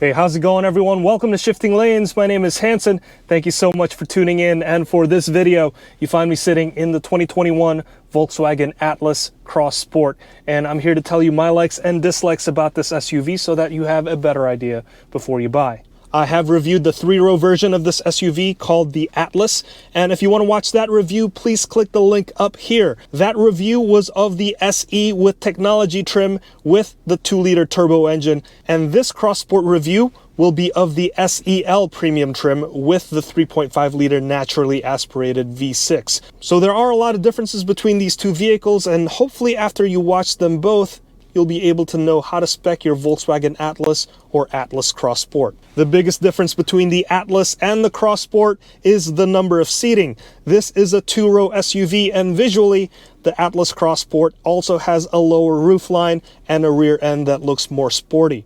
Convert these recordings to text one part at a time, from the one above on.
Hey, how's it going, everyone? Welcome to Shifting Lanes. My name is Hanson. Thank you so much for tuning in. And for this video, you find me sitting in the 2021 Volkswagen Atlas Cross Sport. And I'm here to tell you my likes and dislikes about this SUV so that you have a better idea before you buy. I have reviewed the 3-row version of this SUV called the Atlas, and if you want to watch that review, please click the link up here. That review was of the SE with technology trim with the 2-liter turbo engine, and this Cross Sport review will be of the SEL Premium trim with the 3.5-liter naturally aspirated V6. So there are a lot of differences between these two vehicles, and hopefully after you watch them both, you'll be able to know how to spec your Volkswagen Atlas or Atlas Cross Sport. The biggest difference between the Atlas and the Cross Sport is the number of seating. This is a 2-row SUV, and visually, the Atlas Cross Sport also has a lower roofline and a rear end that looks more sporty.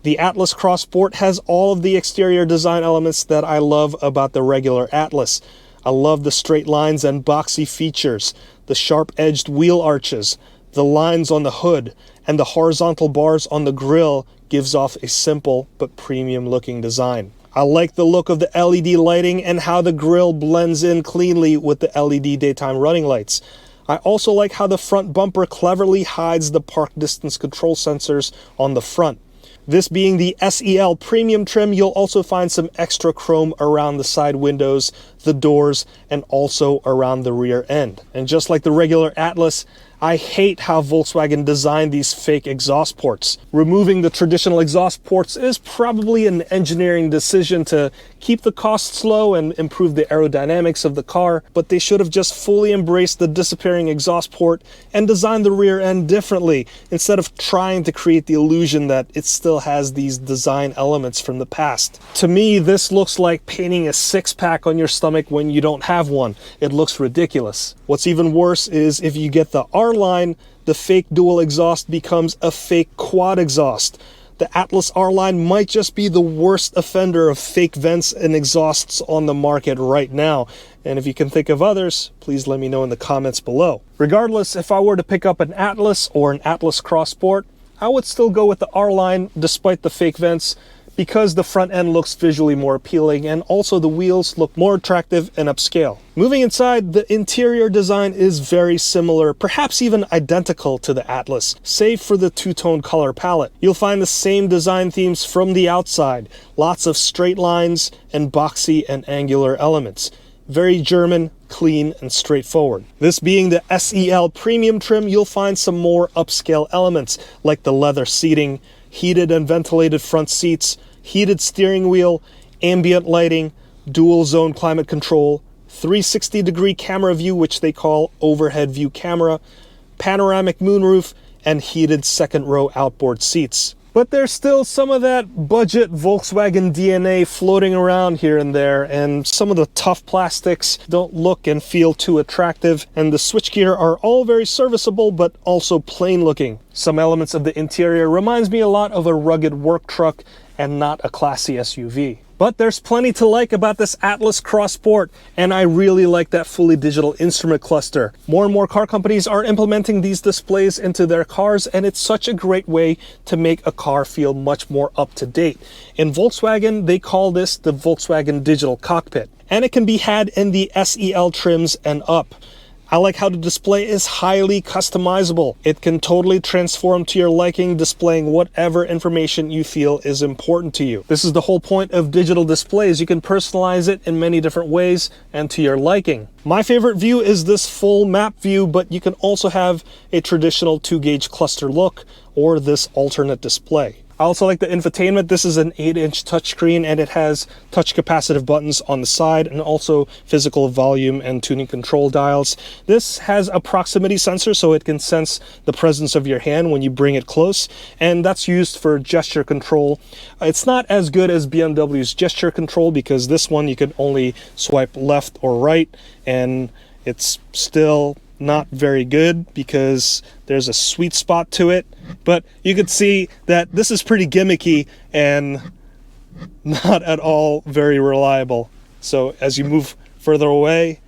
The Atlas Cross Sport has all of the exterior design elements that I love about the regular Atlas. I love the straight lines and boxy features, the sharp-edged wheel arches, the lines on the hood, and the horizontal bars on the grille gives off a simple but premium looking design. I like the look of the LED lighting and how the grille blends in cleanly with the LED daytime running lights. I also like how the front bumper cleverly hides the park distance control sensors on the front. This being the SEL Premium trim, you'll also find some extra chrome around the side windows, the doors, and also around the rear end. And just like the regular Atlas, I hate how Volkswagen designed these fake exhaust ports. Removing the traditional exhaust ports is probably an engineering decision to keep the costs low and improve the aerodynamics of the car, but they should have just fully embraced the disappearing exhaust port and designed the rear end differently, instead of trying to create the illusion that it still has these design elements from the past. To me, this looks like painting a six-pack on your stomach when you don't have one. It looks ridiculous. What's even worse is if you get the R-Line, the fake dual exhaust becomes a fake quad exhaust. The Atlas R-Line might just be the worst offender of fake vents and exhausts on the market right now. And if you can think of others, please let me know in the comments below. Regardless, if I were to pick up an Atlas or an Atlas Cross Sport, I would still go with the R-Line despite the fake vents, because the front end looks visually more appealing and also the wheels look more attractive and upscale. Moving inside, the interior design is very similar, perhaps even identical to the Atlas, save for the two-tone color palette. You'll find the same design themes from the outside, lots of straight lines and boxy and angular elements. Very German, clean, and straightforward. This being the SEL Premium trim, you'll find some more upscale elements like the leather seating, heated and ventilated front seats, heated steering wheel, ambient lighting, dual zone climate control, 360-degree camera view, which they call overhead view camera, panoramic moonroof, and heated second row outboard seats. But there's still some of that budget Volkswagen DNA floating around here and there, and some of the tough plastics don't look and feel too attractive, and the switchgear are all very serviceable but also plain looking. Some elements of the interior reminds me a lot of a rugged work truck and not a classy SUV. But there's plenty to like about this Atlas Cross Sport, and I really like that fully digital instrument cluster. More and more car companies are implementing these displays into their cars, and it's such a great way to make a car feel much more up to date. In Volkswagen, they call this the Volkswagen Digital Cockpit, and it can be had in the SEL trims and up. I like how the display is highly customizable. It can totally transform to your liking, displaying whatever information you feel is important to you. This is the whole point of digital displays. You can personalize it in many different ways and to your liking. My favorite view is this full map view, but you can also have a traditional 2-gauge cluster look or this alternate display. I also like the infotainment. This is an 8-inch touchscreen, and it has touch capacitive buttons on the side and also physical volume and tuning control dials. This has a proximity sensor, so it can sense the presence of your hand when you bring it close, and that's used for gesture control. It's not as good as BMW's gesture control, because this one you can only swipe left or right, and it's still not very good because there's a sweet spot to it. But you can see that this is pretty gimmicky and not at all very reliable. So as you move further away,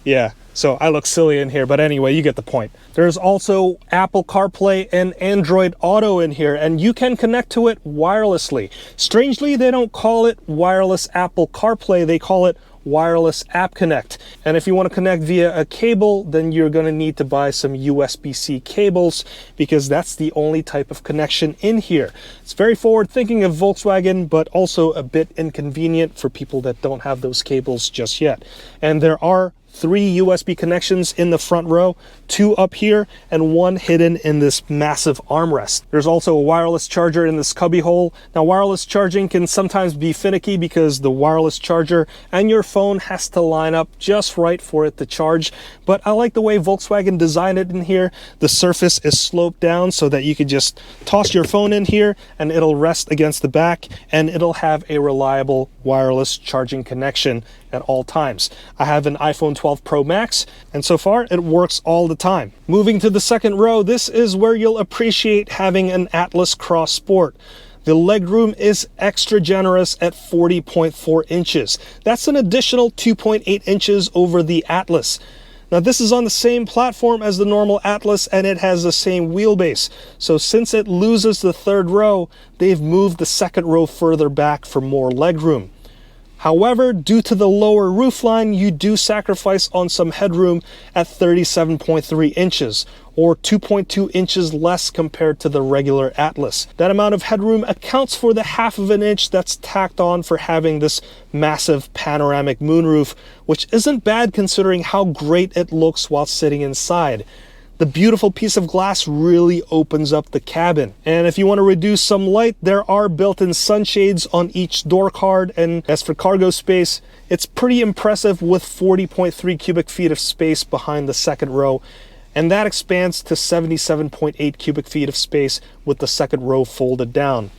Yeah, so I look silly in here, but anyway, you get the point. There's also Apple CarPlay and Android Auto in here, and you can connect to it wirelessly. Strangely, they don't call it wireless Apple CarPlay, they call it wireless app connect. And if you want to connect via a cable, then you're going to need to buy some USB-C cables, because that's the only type of connection in here. It's very forward thinking of Volkswagen, but also a bit inconvenient for people that don't have those cables just yet. And there are 3 USB connections in the front row, 2 up here and 1 hidden in this massive armrest. There's also a wireless charger in this cubby hole. Now, wireless charging can sometimes be finicky because the wireless charger and your phone has to line up just right for it to charge. But I like the way Volkswagen designed it in here. The surface is sloped down so that you could just toss your phone in here and it'll rest against the back, and it'll have a reliable wireless charging connection at all times. I have an iPhone 12 Pro Max, and so far it works all the time. Moving to the second row, this is where you'll appreciate having an Atlas Cross Sport. The legroom is extra generous at 40.4 inches. That's an additional 2.8 inches over the Atlas. Now, this is on the same platform as the normal Atlas, and it has the same wheelbase. So since it loses the third row, they've moved the second row further back for more legroom. However, due to the lower roofline, you do sacrifice on some headroom at 37.3 inches, or 2.2 inches less compared to the regular Atlas. That amount of headroom accounts for the ½ of an inch that's tacked on for having this massive panoramic moonroof, which isn't bad considering how great it looks while sitting inside. The beautiful piece of glass really opens up the cabin. And if you want to reduce some light, there are built-in sunshades on each door card. And as for cargo space, it's pretty impressive with 40.3 cubic feet of space behind the second row. And that expands to 77.8 cubic feet of space with the second row folded down.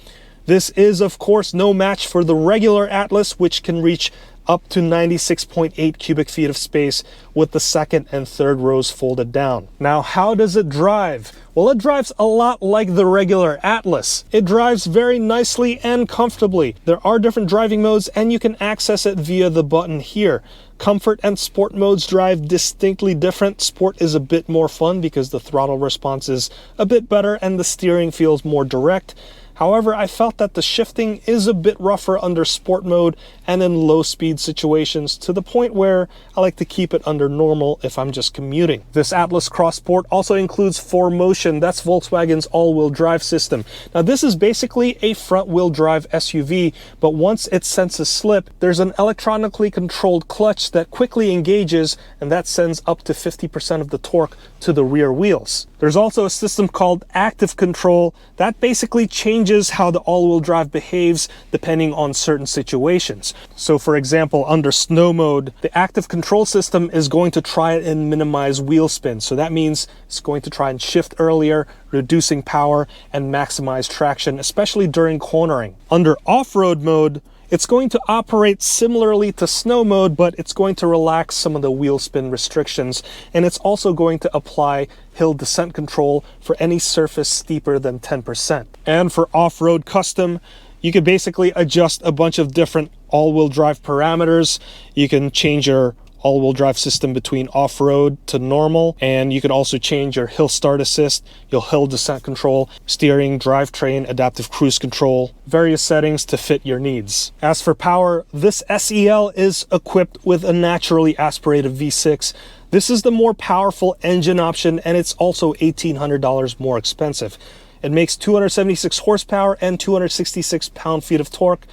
This is, of course, no match for the regular Atlas, which can reach up to 96.8 cubic feet of space with the second and third rows folded down. Now, how does it drive? Well, it drives a lot like the regular Atlas. It drives very nicely and comfortably. There are different driving modes, and you can access it via the button here. Comfort and Sport modes drive distinctly different. Sport is a bit more fun because the throttle response is a bit better and the steering feels more direct. However, I felt that the shifting is a bit rougher under Sport mode and in low speed situations, to the point where I like to keep it under normal if I'm just commuting. This Atlas Cross Sport also includes 4Motion. That's Volkswagen's all-wheel drive system. Now, this is basically a front-wheel drive SUV, but once it senses slip, there's an electronically controlled clutch that quickly engages, and that sends up to 50% of the torque to the rear wheels. There's also a system called Active Control that basically changes how the all-wheel drive behaves depending on certain situations. So for example, under snow mode, the Active Control system is going to try and minimize wheel spin. So that means it's going to try and shift earlier, reducing power and maximize traction, especially during cornering. Under off-road mode, it's going to operate similarly to snow mode, but it's going to relax some of the wheel spin restrictions, and it's also going to apply hill descent control for any surface steeper than 10%. And for off-road custom, you can basically adjust a bunch of different all-wheel drive parameters. You can change your all-wheel drive system between off-road to normal, and you can also change your hill start assist, your hill descent control, steering, drivetrain, adaptive cruise control, various settings to fit your needs. As for power, this SEL is equipped with a naturally aspirated V6. This is the more powerful engine option, and it's also $1,800 more expensive. It makes 276 horsepower and 266 pound-feet of torque.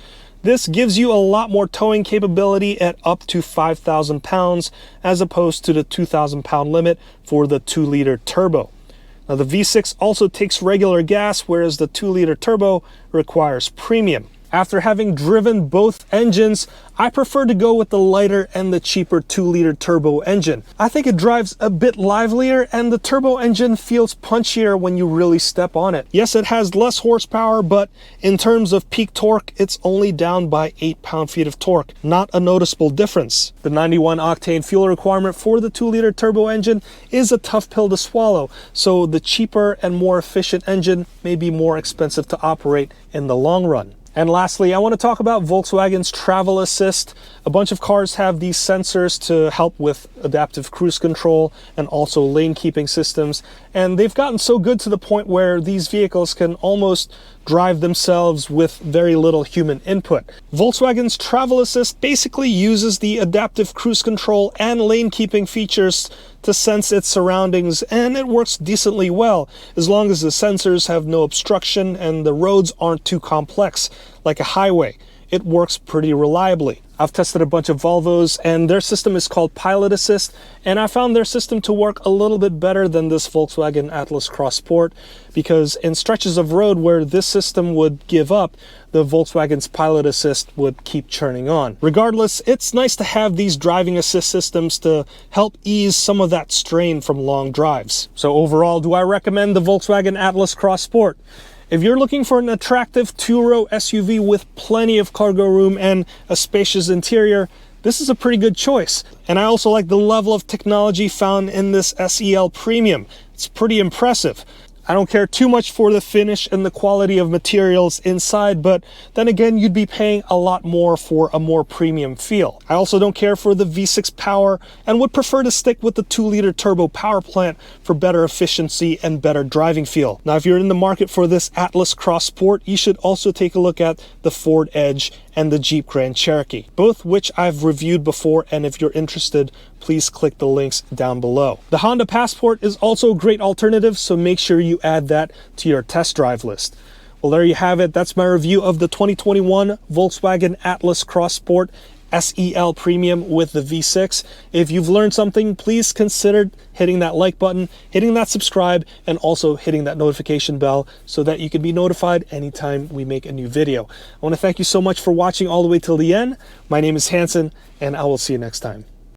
This gives you a lot more towing capability at up to 5,000 pounds, as opposed to the 2,000 pound limit for the 2-liter turbo. Now, the V6 also takes regular gas, whereas the 2-liter turbo requires premium. After having driven both engines, I prefer to go with the lighter and the cheaper 2-liter turbo engine. I think it drives a bit livelier, and the turbo engine feels punchier when you really step on it. Yes, it has less horsepower, but in terms of peak torque, it's only down by 8 pound-feet of torque. Not a noticeable difference. The 91 octane fuel requirement for the 2-liter turbo engine is a tough pill to swallow, so the cheaper and more efficient engine may be more expensive to operate in the long run. And lastly, I want to talk about Volkswagen's Travel Assist. A bunch of cars have these sensors to help with adaptive cruise control and also lane keeping systems. And they've gotten so good to the point where these vehicles can almost drive themselves with very little human input. Volkswagen's Travel Assist basically uses the adaptive cruise control and lane keeping features to sense its surroundings, and it works decently well as long as the sensors have no obstruction and the roads aren't too complex like a highway. It works pretty reliably. I've tested a bunch of Volvos and their system is called Pilot Assist, and I found their system to work a little bit better than this Volkswagen Atlas Cross Sport, because in stretches of road where this system would give up, the Volkswagen's Pilot Assist would keep churning on. Regardless, it's nice to have these driving assist systems to help ease some of that strain from long drives. So overall, do I recommend the Volkswagen Atlas Cross Sport? If you're looking for an attractive two-row SUV with plenty of cargo room and a spacious interior, this is a pretty good choice. And I also like the level of technology found in this SEL Premium. It's pretty impressive. I don't care too much for the finish and the quality of materials inside, but then again, you'd be paying a lot more for a more premium feel. I also don't care for the V6 power and would prefer to stick with the 2-liter turbo power plant for better efficiency and better driving feel. Now, if you're in the market for this Atlas Cross Sport, you should also take a look at the Ford Edge and the Jeep Grand Cherokee, both which I've reviewed before, and if you're interested, please click the links down below. The Honda Passport is also a great alternative, so make sure you add that to your test drive list. Well, there you have it. That's my review of the 2021 Volkswagen Atlas Cross Sport SEL Premium with the V6. If you've learned something, please consider hitting that like button, hitting that subscribe, and also hitting that notification bell so that you can be notified anytime we make a new video. I want to thank you so much for watching all the way till the end. My name is Hanson, and I will see you next time.